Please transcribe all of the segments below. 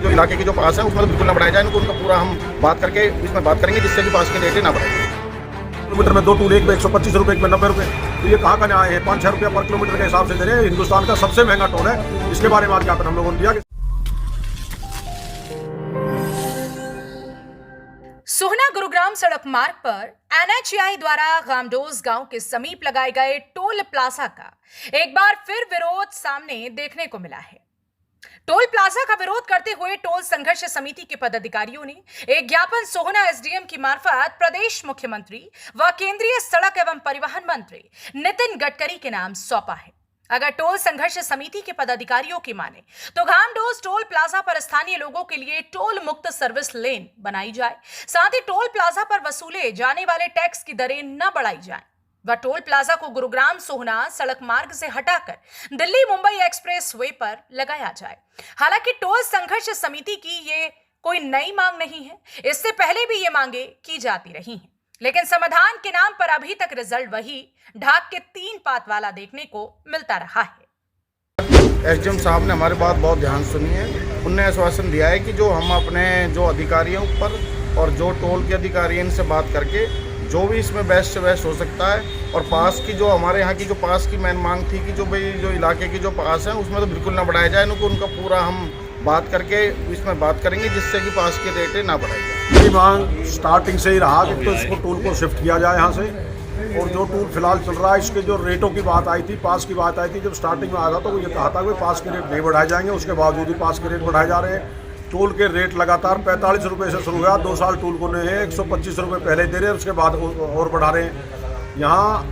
जो इलाके के जो पास है उसमें तो बिल्कुल ना बढ़ाया जाए, इनको उनका पूरा हम बात करके इसमें बात करेंगे जिससे कि पास की रेटें ना बढ़ाएं। किलोमीटर में 2 टूल, एक में 125 रुपये, एक में 90 रुपये। तो ये कहाँ का न्याय है? 5-6 रुपया पर किलोमीटर के हिसाब से दे रहे हैं। हिंदुस्तान का सबसे महंगा टोल है। इसके बारे में आज ज्ञापन हम लोगों ने दिया। सोहना गुरुग्राम सड़क मार्ग पर NHAI द्वारा गामडोज गांव के समीप लगाए गए टोल प्लाजा का एक बार फिर विरोध सामने देखने को मिला है। टोल प्लाजा का विरोध करते हुए टोल संघर्ष समिति के पदाधिकारियों ने एक ज्ञापन सोहना SDM की मार्फत प्रदेश मुख्यमंत्री व केंद्रीय सड़क एवं परिवहन मंत्री नितिन गडकरी के नाम सौंपा है। अगर टोल संघर्ष समिति के पदाधिकारियों की माने तो गामडोज टोल प्लाजा पर स्थानीय लोगों के लिए टोल मुक्त सर्विस लेन बनाई जाए, साथ ही टोल प्लाजा पर वसूले जाने वाले टैक्स की दरें न बढ़ाई जाएं व टोल प्लाजा को गुरुग्राम सोहना सड़क मार्ग से हटाकर दिल्ली मुंबई एक्सप्रेस वे पर लगाया जाए। हालांकि टोल संघर्ष समिति की ये कोई नई मांग नहीं है, इससे पहले भी ये मांगे की जाती रही हैं, लेकिन समाधान के नाम पर अभी तक रिजल्ट वही ढाक के 3 पात वाला देखने को मिलता रहा है। SDM साहब ने हमारी बात बहुत ध्यान सुनी है। उनने आश्वासन दिया है कि जो हम अपने जो अधिकारियों पर और जो टोल के अधिकारी हैं इनसे बात करके जो भी इसमें बेस्ट से बेस्ट हो सकता है, और पास की जो हमारे यहाँ की जो पास की मेन मांग थी कि जो भाई जो इलाके की जो पास है उसमें तो बिल्कुल ना बढ़ाया जाए, इनको उनका पूरा हम बात करके इसमें बात करेंगे जिससे कि पास की रेटें ना बढ़ाई जाए। ये मांग स्टार्टिंग से ही रहा कि तो इसको टूल को शिफ्ट किया जाए यहाँ से, और जो टूल फिलहाल चल रहा है इसके जो रेटों की बात आई थी, पास की बात आई थी, जब स्टार्टिंग में आया था तो वो ये कहा था कि पास के रेट नहीं बढ़ाए जाएंगे, उसके बावजूद ही पास के रेट बढ़ाए जा रहे हैं। टूल के रेट लगातार 45 रुपये से शुरू हुआ, 2 साल टूल को नहीं है, 125 रुपये पहले दे रहे हैं, उसके बाद और बढ़ा रहे हैं। यहाँ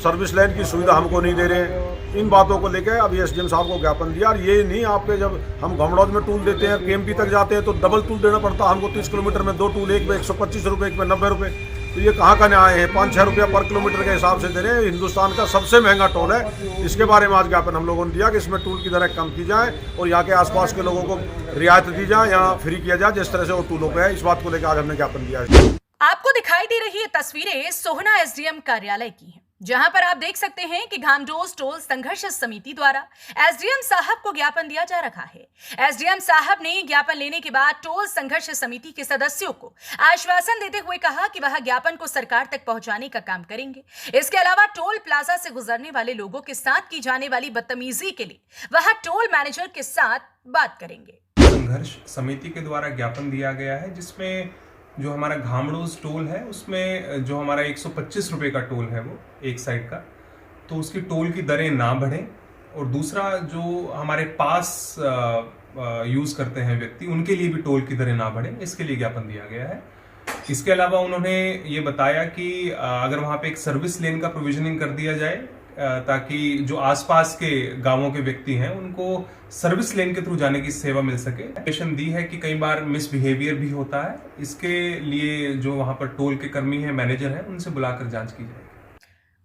सर्विस लाइन की सुविधा हमको नहीं दे रहे हैं। इन बातों को लेकर अभी SDM साहब को ज्ञापन दिया। और ये नहीं आपके जब हम गामडोज में टूल देते हैं, KMP तक जाते हैं तो डबल टूल देना पड़ता है हमको। 30 किलोमीटर में 2 टूल, एक में 125 रुपये, एक में 90 रुपये। तो ये कहाँ का न्याय है? 5-6 रुपया पर किलोमीटर के हिसाब से दे रहे हैं। हिंदुस्तान का सबसे महंगा टोल है। इसके बारे में आज ज्ञापन हम लोगों ने दिया कि इसमें टूल की दरें कम की जाए और यहाँ के आसपास के लोगों को रियायत दी जाए, यहाँ फ्री किया जाए जिस तरह से वो टूलों पे है। इस बात को लेकर आज हमने ज्ञापन दिया है। आपको दिखाई दे रही ये तस्वीरें सोहना SDM कार्यालय की हैं, जहां पर आप देख सकते हैं कि गामडोज टोल संघर्ष समिति द्वारा SDM साहब को ज्ञापन दिया जा रहा है। SDM साहब ने ज्ञापन लेने के बाद टोल संघर्ष समिति के सदस्यों को आश्वासन देते हुए कहा कि वह ज्ञापन को सरकार तक पहुंचाने का काम करेंगे। इसके अलावा टोल प्लाजा से गुजरने वाले लोगों के साथ की जाने वाली बदतमीजी के लिए वह टोल मैनेजर के साथ बात करेंगे। संघर्ष समिति के द्वारा ज्ञापन दिया गया है, जिसमें जो हमारा गामडोज टोल है उसमें जो हमारा 125 रुपये का टोल है वो एक साइड का, तो उसकी टोल की दरें ना बढ़ें, और दूसरा जो हमारे पास यूज़ करते हैं व्यक्ति उनके लिए भी टोल की दरें ना बढ़ें, इसके लिए ज्ञापन दिया गया है। इसके अलावा उन्होंने ये बताया कि अगर वहाँ पे एक सर्विस लेन का प्रोविजनिंग कर दिया जाए ताकि जो आसपास के गांवों के व्यक्ति हैं उनको सर्विस लेन के थ्रू जाने की सेवा मिल सके। एप्लीकेशन दी है कि कई बार मिसबिहेवियर भी होता है, इसके लिए जो वहां पर टोल के कर्मी हैं, मैनेजर हैं, उनसे बुलाकर जांच की जाएगी।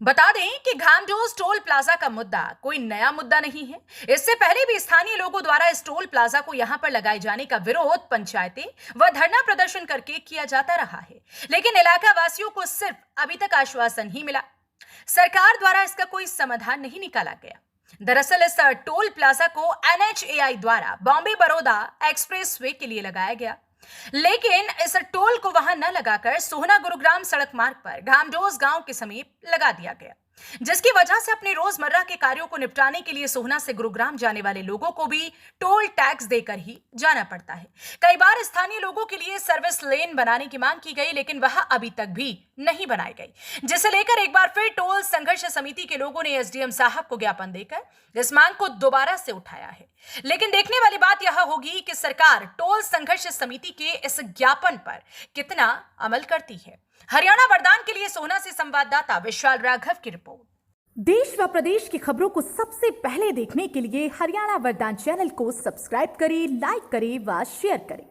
बता दें कि गामडोज टोल प्लाजा का मुद्दा कोई नया मुद्दा नहीं है। इससे पहले भी स्थानीय लोगों द्वारा इस टोल प्लाजा को यहां पर लगाए जाने का विरोध पंचायतें व धरना प्रदर्शन करके किया जाता रहा है, लेकिन इलाका वासियों को सिर्फ अभी तक आश्वासन ही मिला। सरकार द्वारा इसका कोई समाधान नहीं निकाला गया। दरअसल इस टोल प्लाजा को NHAI द्वारा बॉम्बे बड़ौदा एक्सप्रेस वे के लिए लगाया गया, लेकिन इस टोल को वहां न लगाकर सोहना गुरुग्राम सड़क मार्ग पर गामडोज गांव के समीप लगा दिया गया, जिसकी वजह से अपने रोजमर्रा के कार्यों को निपटाने के लिए सोहना से गुरुग्राम जाने वाले लोगों को भी टोल टैक्स देकर ही जाना पड़ता है। कई बार स्थानीय लोगों के लिए सर्विस लेन बनाने की मांग की गई, लेकिन वह अभी तक भी नहीं बनाई गई, जिसे लेकर एक बार फिर टोल संघर्ष समिति के लोगों ने SDM साहब को ज्ञापन देकर इस मांग को दोबारा से उठाया है। लेकिन देखने वाली बात यह होगी कि सरकार टोल संघर्ष समिति के इस ज्ञापन पर कितना अमल करती है। हरियाणा वरदान के लिए सोहना से संवाददाता विशाल राघव की रिपोर्ट। देश व प्रदेश की खबरों को सबसे पहले देखने के लिए हरियाणा वरदान चैनल को सब्सक्राइब करें, लाइक करें व शेयर करें।